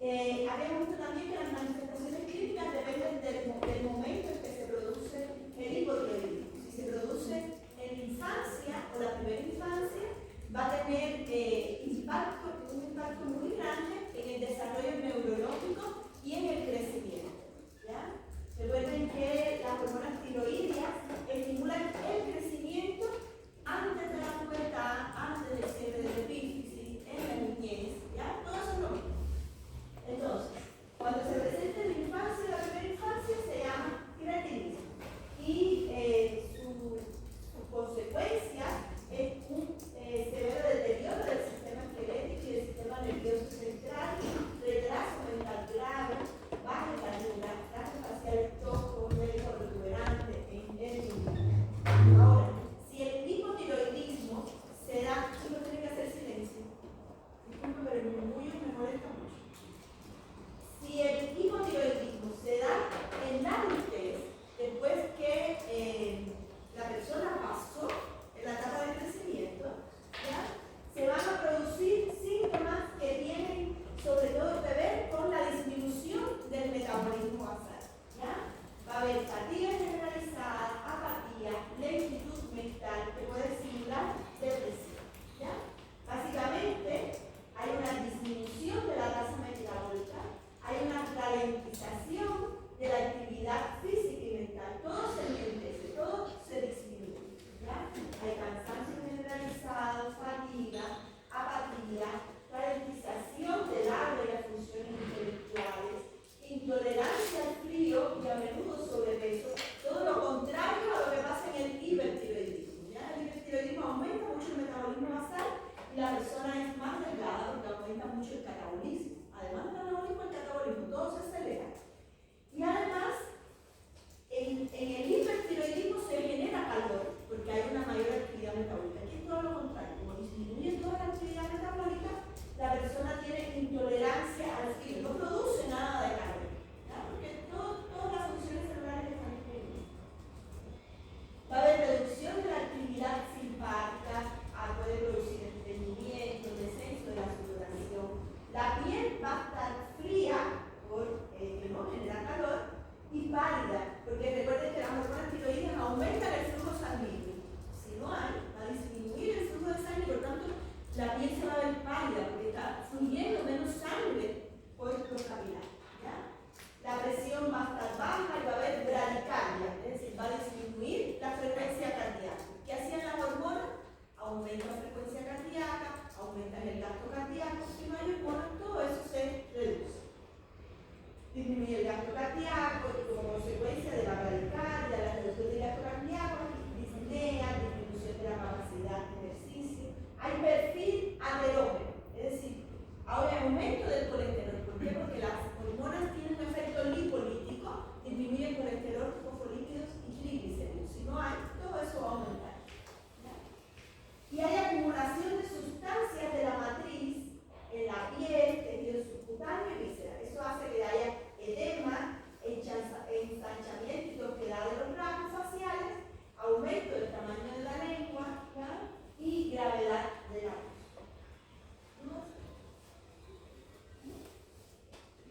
Habíamos visto también que las manifestaciones clínicas dependen del momento en que se produce el hipotiroidismo. Si se produce en la infancia o la primera infancia, va a tener un impacto muy grande en el desarrollo neurológico y en el crecimiento. ¿Ya? Recuerden que las hormonas tiroideas estimulan el crecimiento antes de la pubertad, antes del cierre de la epífisis, en la niñez. ¿Ya? Todo eso es lo mismo. Entonces, cuando se presenta en la infancia, la primera infancia se llama tiroidismo y su consecuencia es un severo deterioro del sistema esquelético y del sistema nervioso central, retraso mental grave, baja estatura, trazo facial tosco, médico protuberante en el niño. Ahora, si el hipotiroidismo se da, uno tiene que hacer silencio. Disculpe, pero el murmullo me molesta mucho. Si el hipotiroidismo se da en la adultez, después que la persona pasó en la etapa de crecimiento, ¿ya? Se van a producir síntomas que tienen sobre todo que ver con la disminución del metabolismo basal. ¿Ya? Va a haber fatiga generalizada, apatía, lentitud mental que puede simular depresión. ¿Ya? Básicamente, hay una disminución de la tasa metabólica, hay una ralentización de la actividad física y mental. Todo se enlentece, todo se disminuye. ¿Ya? Hay cansancio generalizado, fatiga, apatía, ralentización del habla y las funciones intelectuales, intolerancia al frío y a menudo sobrepeso. Todo lo contrario a lo que pasa en el hipertiroidismo. ¿Ya? El hipertiroidismo aumenta mucho el metabolismo basal y la persona es más delgada porque aumenta mucho el catabolismo. Además del anabolismo, el catabolismo, todo se acelera. Y además, en el hipertiroidismo se genera calor porque hay una mayor actividad metabólica. Aquí es todo lo contrario. Como disminuye toda la actividad metabólica, la persona tiene intolerancia al frío. No produce nada de calor. ¿Ya? Porque todas las funciones celulares están disminuidas. Va a haber reducción de la actividad simpática, puede producir estreñimiento, descenso de la sudoración. La piel va a estar fría porque no genera calor y pálida, porque recuerden que las hormonas tiroideas aumentan el flujo sanguíneo. Si no hay, va a disminuir el flujo de sangre, por lo tanto la piel se va a ver pálida porque está fluyendo menos sangre por los capilares. ¿Ya? La presión va a estar baja y va a haber bradicardia, es decir, va a disminuir la frecuencia cardíaca. ¿Qué hacían las hormonas? Aumentan la frecuencia cardíaca, aumentan el gasto cardíaco, si no hay hormonas, todo eso se reduce. Disminuye el gasto cardíaco y como consecuencia de la bradicardia, la reducción del gasto cardíaco, disnea, disminución de la capacidad de ejercicio. Hay perfil aterógeno, es decir, ahora hay aumento del colesterol. ¿Por qué? Porque las hormonas tienen un efecto lipolítico, disminuye el colesterol, fosfolípidos y triglicéridos. Si no hay, todo eso va a aumentar. Y hay acumulación de sustancias de la matriz en la piel, tejido subcutáneo y vísceras. Eso hace que haya edema, ensanchamiento y tosquedad de los rasgos faciales, aumento del tamaño de la lengua, ¿ya? Y gravedad de la voz.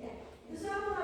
¿Ya? Entonces vamos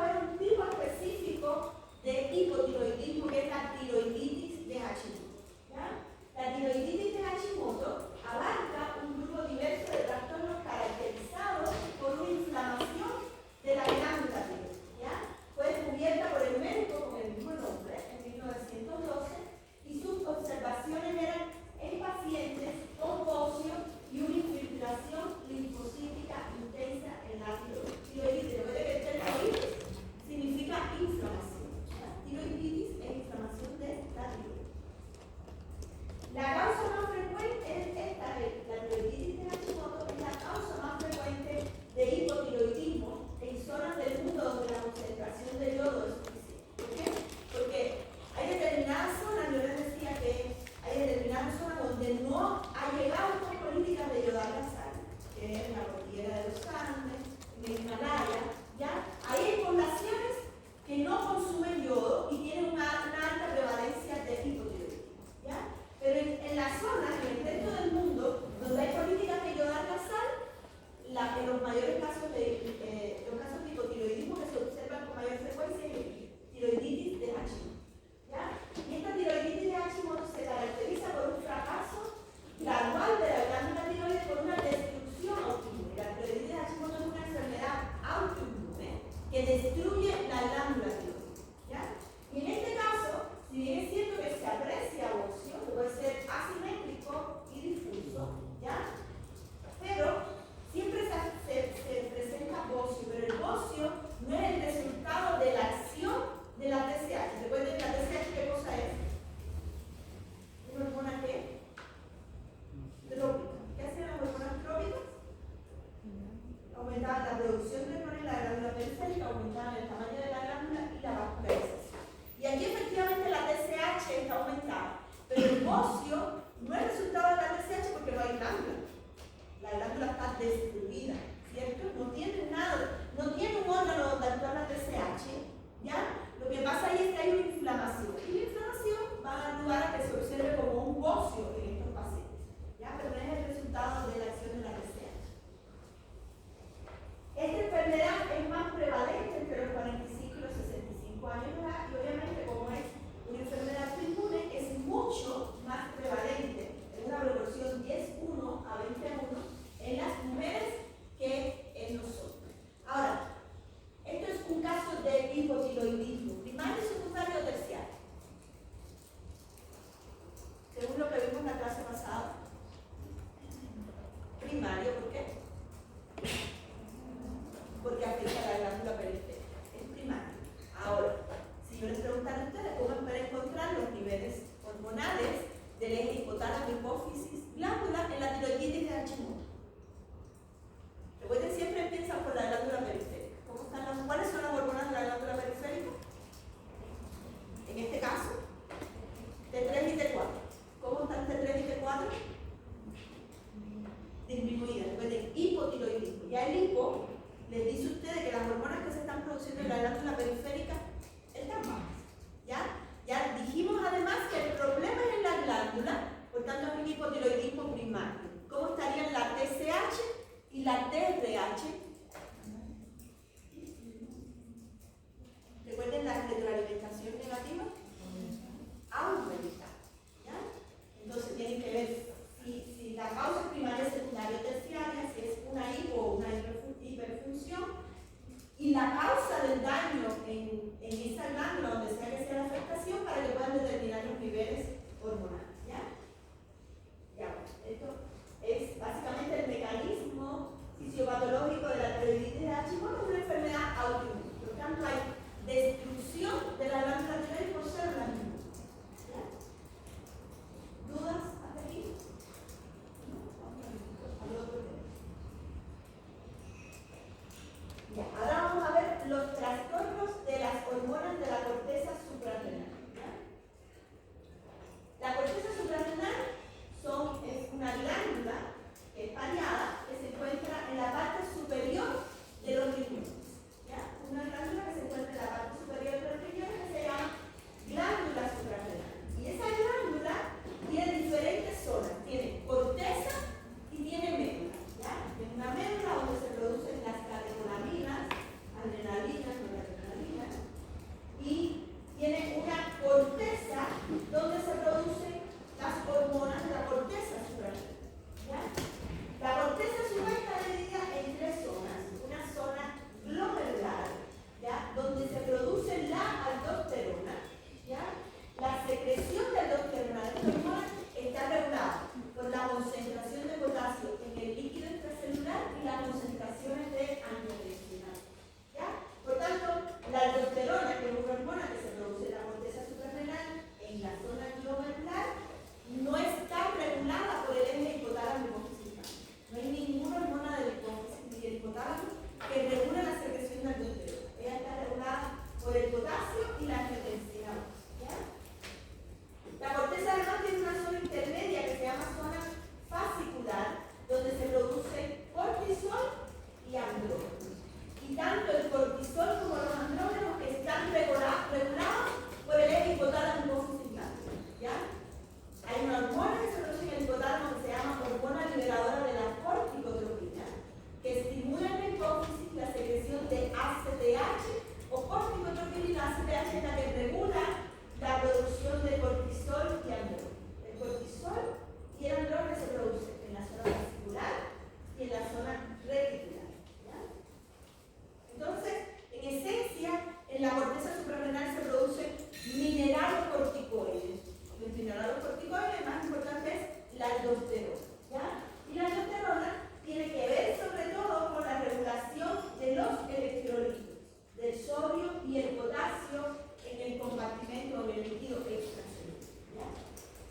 hipotiroidismo, primario, secundario o terciario. Según lo que vimos en la clase pasada. Primario, ¿por qué? Porque afecta a la glándula periférica. Es primario. Ahora, si yo les preguntara a ustedes cómo pueden encontrar los niveles hormonales del eje hipotálamo, hipófisis, glándula en la tiroiditis de Hashimoto. Recuerden, siempre piensan por la glándula periférica. ¿Cuáles son las hormonas de la glándula periférica? En este caso, T3 y T4. ¿Cómo están T3 y T4? Disminuidas. Recuerden, hipotiroidismo. Ya el hipo les dice a ustedes que las hormonas que se están produciendo en la glándula periférica están bajas. Ya dijimos además que el problema es en la glándula, por tanto es un hipotiroidismo primario. ¿Cómo estarían la TSH y la TRH? Recuerden la retroalimentación negativa. Aumenta. ¿Ya? Entonces tienen que ver si la causa es primaria, secundaria o terciaria, si es una hipo o una hiperfunción, y la causa del daño en esa glándula, donde sea que sea la afectación, para que puedan determinar los niveles hormonales. ¿Ya? Esto es básicamente el mecanismo fisiopatológico de la tiroiditis de Hashimoto, una enfermedad autoinmune. Por lo tanto, hay destrucción de la glándula tiroides por células inmunes. ¿Dudas hasta aquí? Ahora vamos a ver los trastornos de las hormonas de la corteza suprarrenal. La corteza suprarrenal es una glándula que es pareada, que se encuentra en la parte superior de los riñones. Una glándula que se encuentra en la parte superior de los riñones que se llama glándula suprarrenal. Y esa glándula tiene diferentes zonas. Tiene corteza y tiene médula. Tiene una médula donde se producen las catecolaminas, adrenalinas, noradrenalinas, y tiene una corteza donde se producen las hormonas de la corteza suprarrenal. La corteza suprarrenal está dividida en tres zonas. Una zona glomerular, donde se produce la aldosterona. La secreción de aldosterona de esta hormona está regulada por la concentración de potasio en el líquido extracelular y las concentraciones de angiotensinas. Por tanto, la aldosterona, que es una hormona que se produce en la corteza suprarrenal en la zona glomerular, no está regulada por el eje hipotálamo hipófisis. No hay ninguna hormona del hipófisis ni del hipotálamo que regule la secreción de aldosterona. Ella está regulada por el potasio y la angiotensina. La corteza además tiene una zona intermedia que se llama zona fascicular, donde se produce cortisol y andrógenos. Y tanto el cortisol como los andrógenos están regulados por el eje hipotálamo hipófisis glándula. Hay una hormona que se produce en el hipotálamo que se llama hormona liberadora de la corticotropina, que estimula en la hipófisis la secreción de ACTH o corticotropina, y la ACTH es la que regula la producción de cortisol y andrógeno. El cortisol y el andrógeno se producen en la zona fascicular y en la zona reticular. Entonces, en esencia, en la corteza suprarrenal se producen mineralocorticoides. Los mineralocorticoides, más importante es la aldosterona. Y la aldosterona tiene que ver sobre todo con la regulación de los electrolitos, del sodio y el potasio en el compartimento o en el líquido extracelular.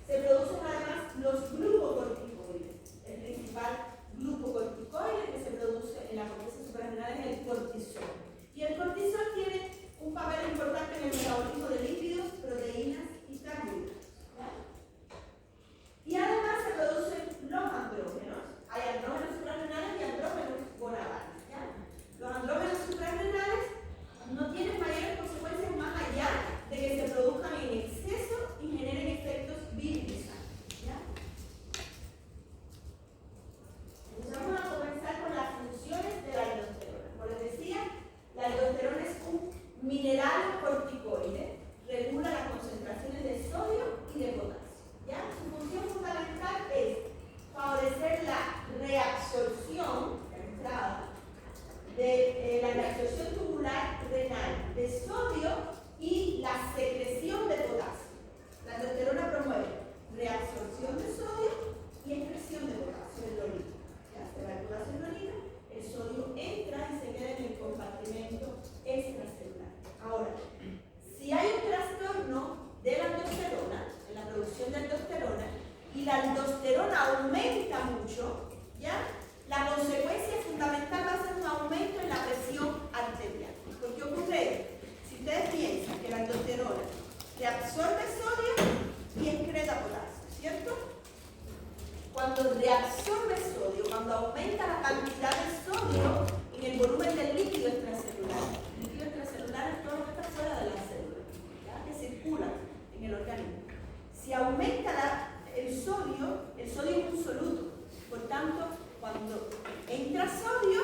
Se producen además los glucocorticoides. El principal glucocorticoide que se produce en la corteza suprarrenal es el cortisol. Y el cortisol tiene un papel importante en el metabolismo de lípidos, proteínas y carbohidratos. Y además se producen los andrógenos. Hay andrógenos suprarrenales y andrógenos gonadales. Los andrógenos suprarrenales no tienen mayores consecuencias más allá de que se produzcan en exceso y generen efectos virilizantes. Entonces vamos a comenzar con las funciones de la aldosterona. Como les decía, la aldosterona es un mineral corticoide, regula las concentraciones de sodio y de potasio. Su función fundamental es favorecer la reabsorción, la reabsorción tubular circular renal de sodio y la secreción de potasio. La aldosterona promueve reabsorción de sodio y excreción de potasio en la orina. Ya se va el potasio en la orina, el sodio entra y se queda en el compartimento extracelular. Ahora, si hay un trastorno de la aldosterona, en la producción de aldosterona, y la aldosterona aumenta mucho, ¿ya? La consecuencia fundamental va a ser un aumento en la presión arterial. ¿Por qué ocurre esto? Si ustedes piensan que la aldosterona reabsorbe sodio y excreta potasio, ¿cierto? Cuando reabsorbe sodio, cuando aumenta la cantidad de sodio en el volumen del líquido extracelular. El líquido extracelular es todo lo que está fuera de la célula, ¿ya? Que circula en el organismo. Si aumenta el sodio es un soluto. Por tanto, cuando entra sodio,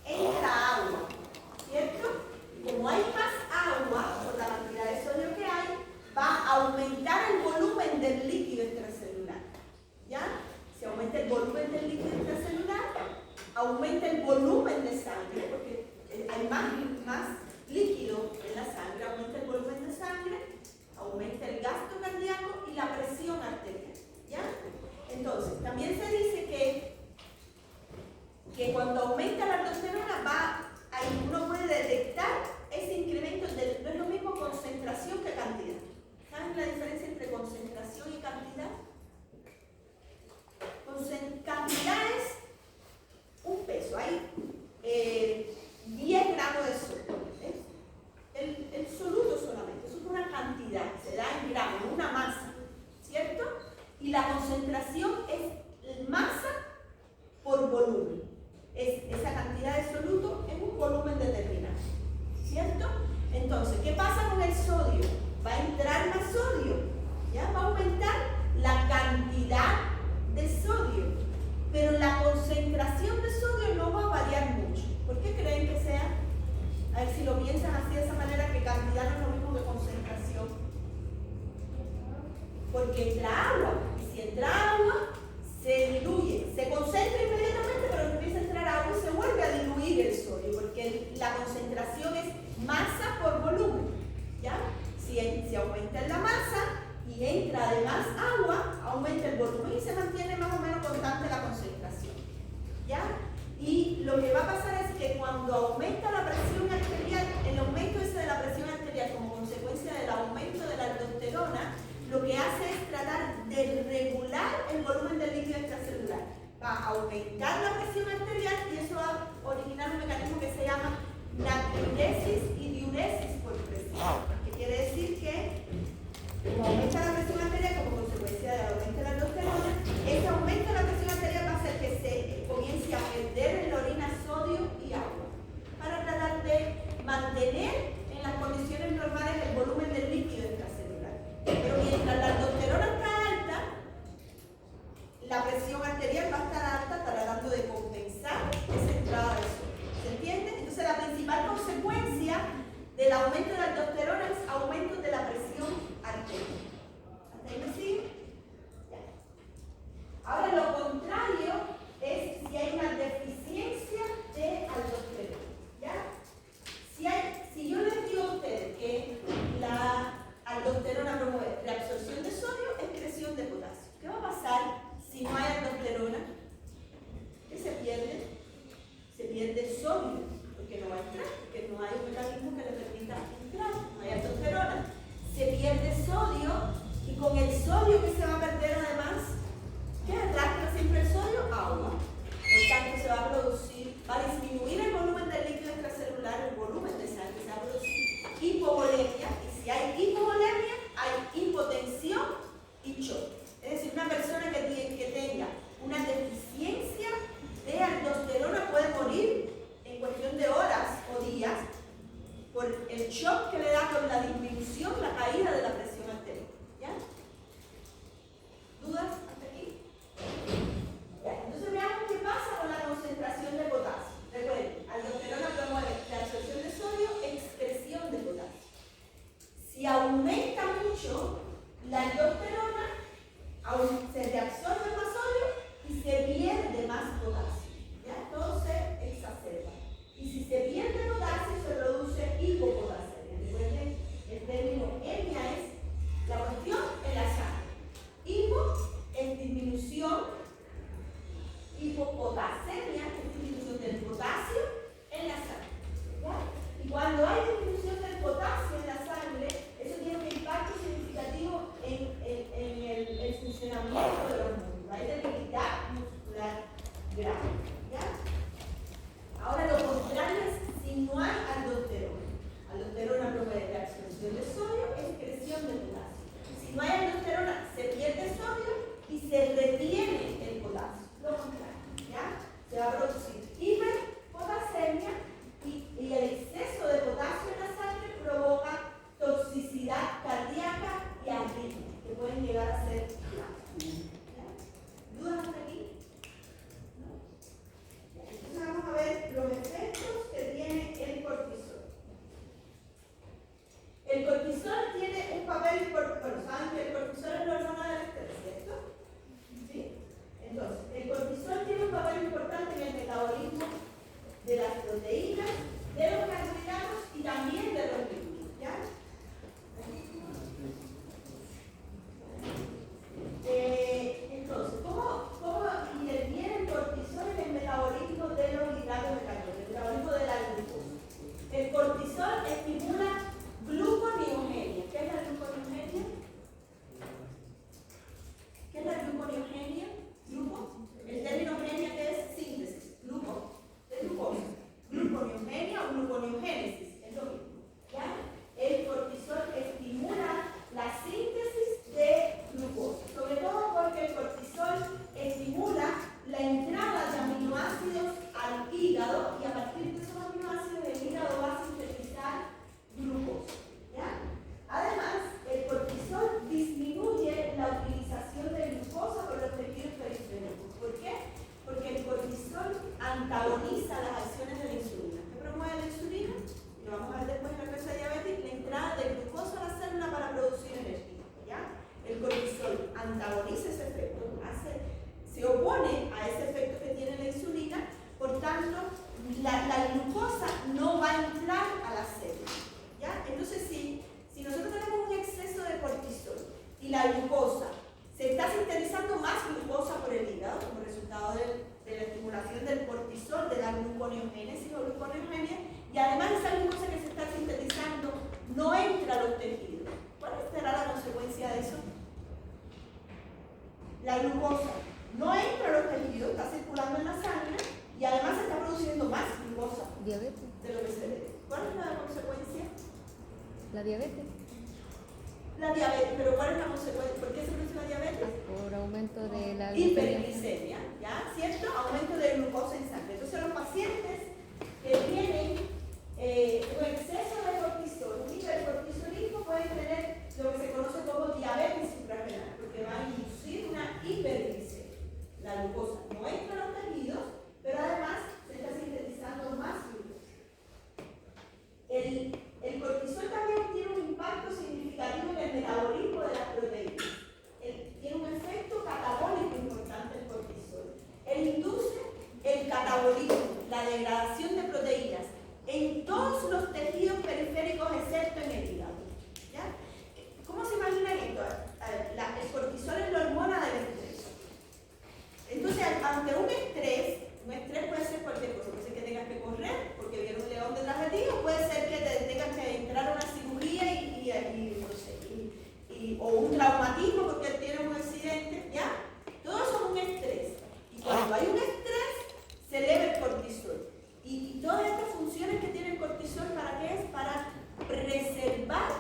entra agua, ¿cierto? Como hay más agua por la cantidad de sodio que hay, va a aumentar el volumen del líquido extracelular. ¿Ya? Si aumenta el volumen del líquido extracelular, aumenta el volumen de sangre, porque hay más líquido en la sangre, aumenta el volumen de sangre, aumenta el gasto cardíaco y la presión arterial. ¿Ya? Entonces, también se dice que cuando aumenta la aldosterona, ahí uno puede detectar ese incremento, no es lo mismo concentración que cantidad. ¿Saben la diferencia entre concentración y cantidad? Cantidad es un peso, hay 10 gramos de sodio. El soluto solamente, eso es una cantidad, se da en gramos, una masa, ¿cierto? Y la concentración es masa por volumen. Esa cantidad de soluto es un volumen determinado, ¿cierto? Entonces, ¿qué pasa con el sodio? Va a entrar más sodio, ¿ya? Va a aumentar la cantidad de sodio, pero la concentración de sodio no va a variar mucho. ¿Por qué creen que sea? A ver si lo piensan así de esa manera, que cantidad no es lo mismo que concentración. Porque entra agua, y si entra agua, se diluye, se concentra inmediatamente, pero empieza a entrar agua y se vuelve a diluir el sodio, porque la concentración es masa por volumen, ¿ya? Si aumenta la masa y entra además agua, aumenta el volumen y se mantiene más o menos constante la concentración, ¿ya? Y lo que va a pasar es que cuando aumenta la presión arterial, el aumento ese de la presión arterial como consecuencia del aumento de la aldosterona, lo que hace es tratar de regular el volumen del líquido extracelular. Va a aumentar la presión arterial y eso va a originar un mecanismo que se llama natriuresis y diuresis por presión. Que quiere decir que como aumenta la presión arterial como consecuencia del aumento de la aldosterona, ese aumento de la presión arterial va a hacer que se comience a perder en la orina sodio y agua para tratar de mantener en las condiciones normales el volumen del líquido extracelular. Pero mientras la aldosterona está alta, la presión arterial va a estar alta, tratando cortisol estimula gluconeogenia. ¿Qué es la gluconeogenia? ¿Qué es la gluconeogenia? ¿Grupo? El término genia, ¿qué es? Síntesis. Gluco, de glucosa. Gluconeogenia o gluconeogénesis, es lo mismo. ¿Ya? El cortisol estimula la síntesis de glucosa, sobre todo porque el cortisol estimula la entrada de aminoácidos al hígado y a partir de esos aminoácidos el hígado va a sintetizar glucosa. ¿Ya? Además, el cortisol disminuye la utilización de glucosa por los tejidos periféricos. ¿Por qué? Porque el cortisol antagoniza las acciones de la insulina. ¿Qué promueve la insulina? Lo vamos a ver después en la clase de diabetes, la entrada de glucosa a la célula para producir energía. ¿Ya? El cortisol antagoniza ese efecto, se opone a ese efecto que tiene la insulina, por tanto, la glucosa no va a entrar a la célula. ¿Ya? Entonces, si nosotros tenemos un exceso de cortisol y la glucosa, se está sintetizando más glucosa por el hígado como resultado de la estimulación del cortisol, de la gluconeogénesis o gluconeogenia, y además esa glucosa que se está sintetizando no entra a los tejidos. ¿Cuál será la consecuencia de eso? La glucosa no entra a los tejidos, está circulando en la sangre y además se está produciendo más glucosa. Diabetes. De lo que se debe. ¿Cuál es la consecuencia? La diabetes. La diabetes, pero ¿cuál es la consecuencia? ¿Por qué se produce la diabetes? Por aumento de la hiperglicemia, ¿ya? ¿Cierto? Aumento de glucosa en sangre. Entonces los pacientes que tienen un exceso de cortisol, un hipercortisolismo, pueden tener lo que se conoce como diabetes suprarrenal, porque va a inducir una hiperglicemia. La glucosa no entra a los tejidos, pero además se está sintetizando más glucosa. El cortisol también tiene un impacto significativo en el metabolismo de las proteínas. Tiene un efecto catabólico importante el cortisol. Él induce el catabolismo, la degradación de proteínas en todos los tejidos periféricos excepto en el hígado. ¿Ya? ¿Cómo se imagina esto? El cortisol es la hormona del estrés. Entonces, ante un estrés puede ser cualquier cosa. Puede ser que tengas que correr porque viene un león detrás de ti, o puede ser que te tengas que entrar a una cirugía o un traumatismo porque tienes un accidente. ¿Ya? Todo eso es un estrés. Y cuando hay un estrés, se eleva el cortisol. Y todas estas funciones que tiene el cortisol, ¿para qué es? Para preservar,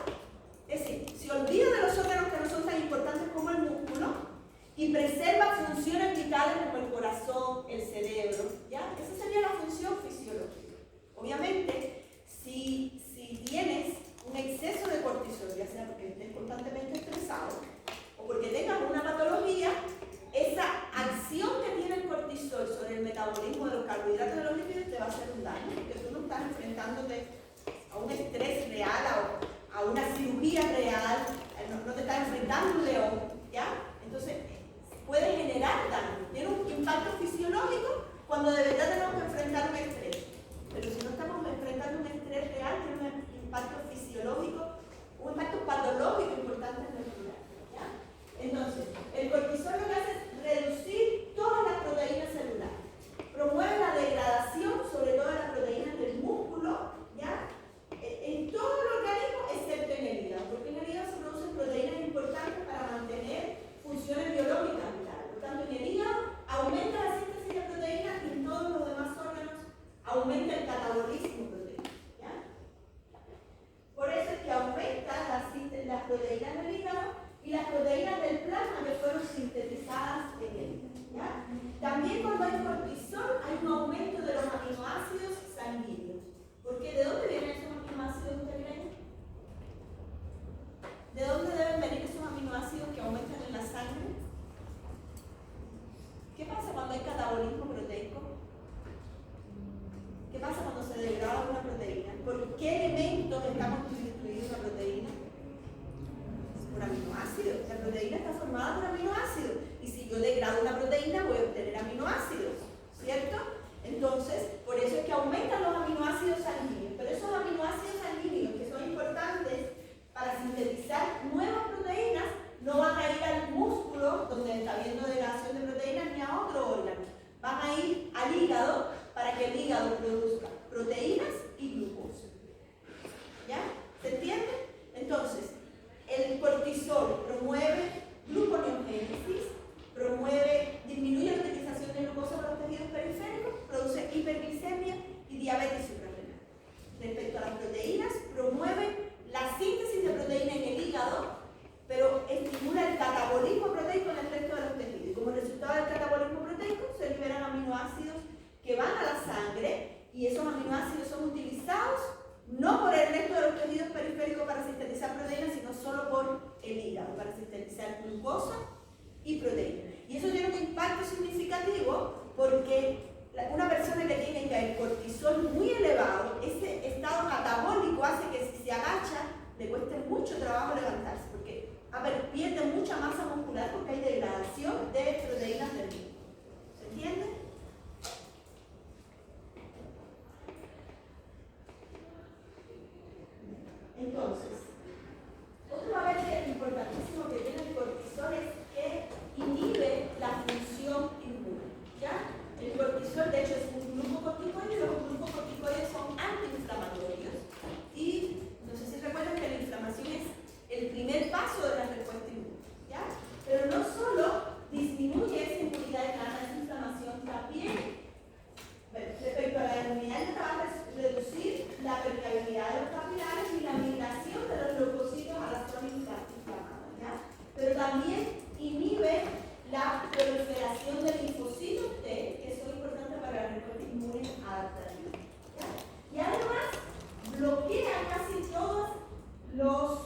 es decir, se olvida de los órganos que no son tan importantes como el músculo y preserva funciones vitales como el corazón, el cerebro, ¿ya? Esa sería la función fisiológica. Obviamente, si tienes un exceso de cortisol, ya sea porque estés constantemente estresado o porque tengas una patología, esa acción que tiene el cortisol sobre el metabolismo de los carbohidratos y de los lípidos te va a hacer un daño, porque tú no estás enfrentándote a un estrés real, a una cirugía real, no te estás enfrentando a un león, ¿ya? Entonces, puede generar daño. Tiene un impacto fisiológico cuando de verdad tenemos que enfrentar un estrés. Pero si no estamos enfrentando un estrés real, tiene un impacto fisiológico, un impacto patológico importante en nuestra vida, ¿ya? Entonces, el cortisol lo que hace es reducir todas las proteínas celulares. Promueve la degradación, sobre todo de las proteínas del músculo, ¿ya? En todo el organismo, excepto en el hígado, porque en el hígado se producen proteínas importantes para mantener funciones biológicas vitales. Por tanto, en el hígado aumenta la síntesis de proteínas y en todos los demás órganos aumenta el catabolismo proteico. ¿Ya? Por eso es que aumentan las proteínas del hígado y las proteínas del plasma que fueron sintetizadas en el hígado. ¿Ya? También cuando hay cortisol hay un aumento de los aminoácidos sanguíneos. Porque ¿de dónde vienen esos aminoácidos, usted cree? ¿De dónde deben venir esos aminoácidos que aumentan en la sangre? ¿Qué pasa cuando hay catabolismo proteico? ¿Qué pasa cuando se degrada una proteína? ¿Por qué elementos está constituida una proteína? Por aminoácidos. La proteína está formada por aminoácidos. Y si yo degrado una proteína, voy a obtener aminoácidos, ¿cierto? Entonces, por eso es que aumentan los aminoácidos sanguíneos. Pero esos aminoácidos sanguíneos, que son importantes para sintetizar nuevas proteínas, no van a ir al músculo, donde está habiendo degradación de proteínas, ni a otro órgano. Van a ir al hígado para que el hígado produzca proteínas y glucosa. Entonces, otro papel importantísimo que tiene el cortisol es que inhibe la función inmune. ¿Ya? El cortisol, de hecho, es un glucocorticoide y los glucocorticoides son antiinflamatorios. Y no sé si recuerdan que la inflamación es el primer paso de la respuesta inmune. ¿Ya? Pero no solo disminuye esa inmunidad innata, esa inflamación, también respecto a la inmunidad innata va a reducir la permeabilidad de los capilares y la migración de los leucocitos a la zona inflamada, ¿ya? Pero también inhibe la proliferación de linfocitos T, que son importantes para la respuesta inmune adaptativa, ¿ya? Y además bloquea casi todos los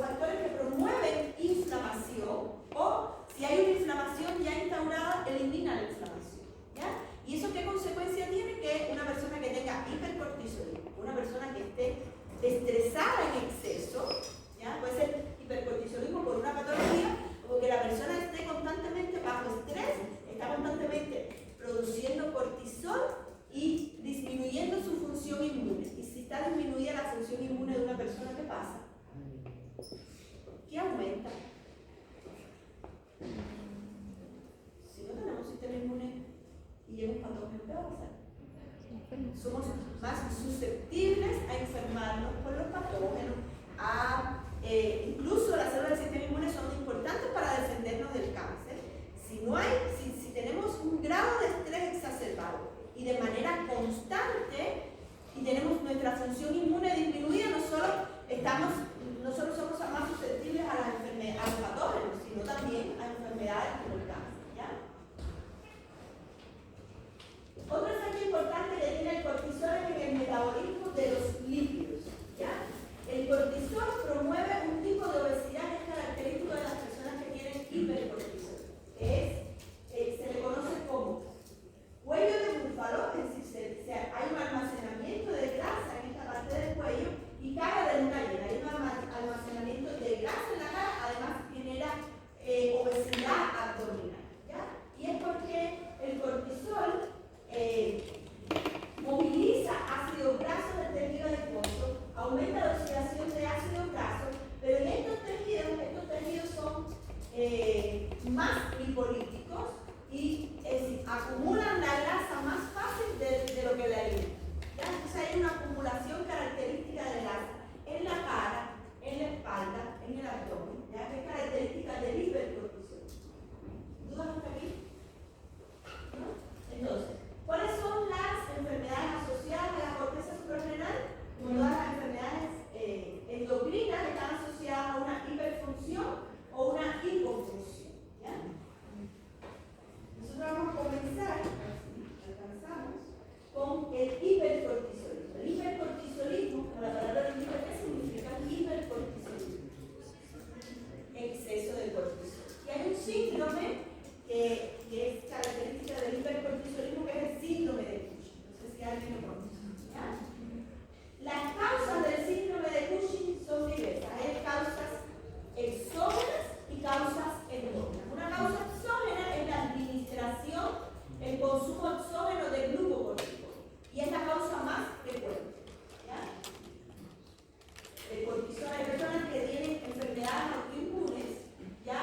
factores que promueven inflamación, o si hay una inflamación ya instaurada, elimina la inflamación, ¿ya? ¿Y eso qué consecuencia tiene? Que una persona que tenga hipercortisolismo, una persona que esté estresada en exceso, ¿ya? Puede ser hipercortisolismo por una patología o que la persona esté constantemente bajo estrés, está constantemente produciendo cortisol y disminuyendo su función inmune. Y si está disminuida la función inmune de una persona, ¿qué pasa? ¿Qué aumenta? Si no tenemos sistema inmune y llega un patógeno, ¿qué va a pasar? Somos más susceptibles a enfermarnos por los patógenos, incluso las células del sistema inmune son importantes para defendernos del cáncer. Si tenemos un grado de estrés exacerbado y de manera constante y tenemos nuestra función inmune disminuida, no solo somos más susceptibles a las enfermedades, a los patógenos, sino también a enfermedades como el cáncer, ¿ya? Otro efecto importante que tiene el cortisol es en el metabolismo de los lípidos, ¿ya? El cortisol promueve un tipo de obesidad que es característico de las personas que tienen hipercortisol, se le conoce como cuello de búfalo, es decir, hay un almacenamiento de grasa en esta parte del cuello y cara de luna llena. Hay un almacenamiento de grasa en la cara, además genera obesidad abdominal, ¿ya? Y es porque el cortisol moviliza ácidos grasos del tejido adiposo, aumenta la oxidación de ácidos grasos, pero en estos tejidos son más lipolíticos y acumulan la grasa más fácil de lo que la alimenta. Entonces hay una acumulación característica de grasa en la cara, en la espalda, en el abdomen, ¿ya? Que es característica del hipercortisolismo. ¿Dudas hasta aquí? ¿No? Entonces, ¿cuáles son las enfermedades asociadas a la corteza suprarrenal? Como todas las enfermedades endocrinas están asociadas a una hiperfunción o una hipofunción, ¿ya? Nosotros vamos a comenzar, alcanzamos, con el hipercortisolismo. El hipercortisolismo, la palabra hiper, ¿qué significa? Hipercortisolismo. Exceso de cortisol. Y hay un síndrome que es característica del hipercortisolismo, que es el síndrome de Cushing. No sé si alguien lo conoce, ¿ya? Las causas del síndrome de Cushing son diversas. Hay causas exógenas y causas endógenas. Una causa exógena es la administración, el consumo exógeno de glucocorticoides, y es la causa más frecuente, ¿ya? El cortisol, hay personas que tienen enfermedades autoinmunes, ¿ya?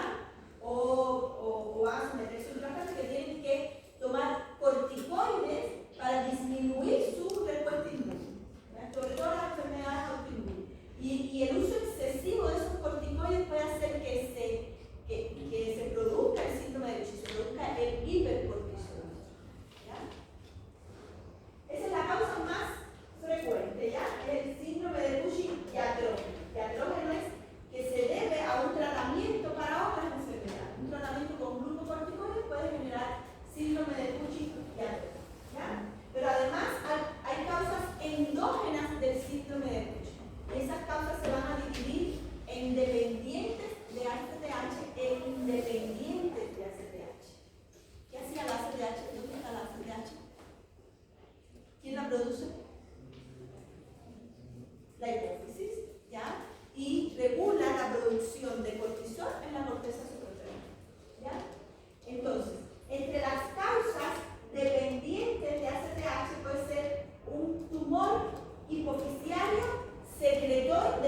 O van a someterse a un tratamiento que tienen que tomar corticoides para disminuir su respuesta inmune, ¿ya? Sobre todo las enfermedades autoinmunes. Y el uso excesivo de esos corticoides puede hacer que se produzca el síndrome de Cushing, se produzca el hipercortisolismo, ¿ya? Esa es la causa más frecuente, ¿ya? El síndrome de Cushing diatrógeno. Diatrógeno es que se debe a un tratamiento para otras enfermedades. Un tratamiento con glucocorticoides puede generar síndrome de Cushing diatrógeno, ¿ya? Pero además hay causas endógenas del síndrome de Cushing. Esas causas se van a dividir en dependientes de ACTH e independientes de ACTH. ¿Qué hacía la ACTH? ¿Dónde está la ACTH? ¿Quién la produce? La hipófisis, ¿ya? Y regula la producción de cortisol en la corteza suprarrenal, ¿ya? Entonces, entre las causas dependientes de ACTH puede ser un tumor hipofisiario secretorio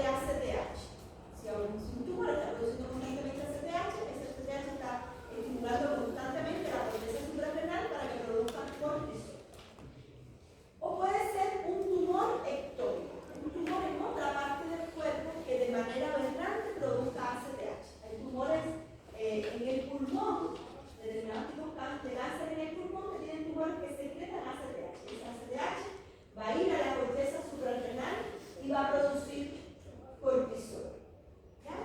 va a producir cortisol. ¿Ya?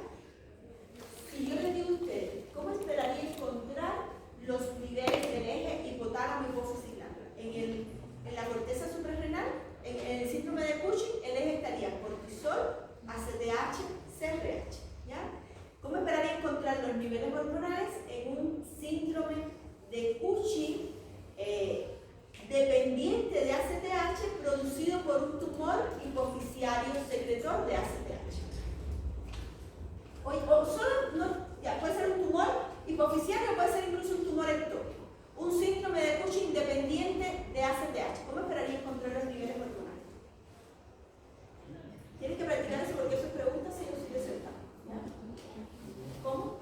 Si yo les digo a ustedes, ¿cómo esperaría encontrar los niveles del eje hipotálamo hipófisis glándula? En la corteza suprarrenal, en el síndrome de Cushing, el eje estaría cortisol, ACTH, CRH. ¿Ya? ¿Cómo esperaría encontrar los niveles hormonales en un síndrome de Cushing dependiente de ACTH producido por un tumor hipofisiario secretor de ACTH? O solo, no, ya, puede ser un tumor hipofisiario, puede ser incluso un tumor ectópico. Un síndrome de Cushing dependiente de ACTH. ¿Cómo esperaría encontrar los niveles hormonales? Tienes que practicar eso porque eso es pregunta si o si te sentamos. ¿Cómo?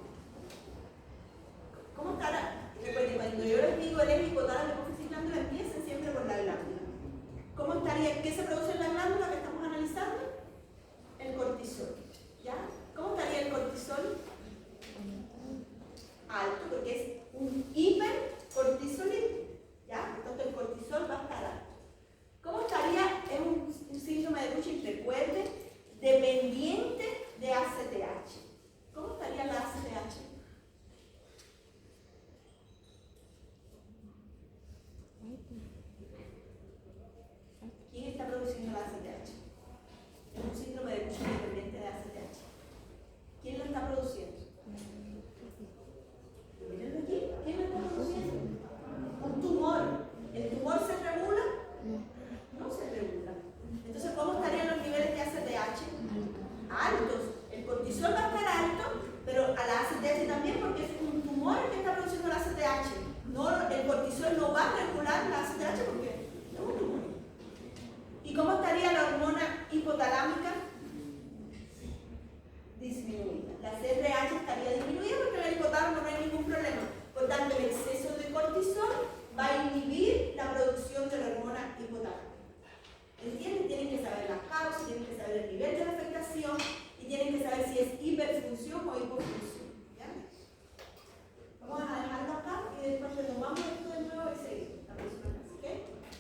¿Cómo estará? Recuerden, cuando yo les digo el eje hipotálamo hipófisis glándula, empiecen siempre por la glándula. ¿Cómo estaría? ¿Qué se produce en la glándula que estamos analizando? El cortisol. ¿Ya? ¿Cómo estaría el cortisol? Alto, porque es un hipercortisolismo. ¿Ya? Entonces el cortisol va a estar alto. ¿Cómo estaría? Es un síndrome de Cushing, recuerden, dependiente de ACTH.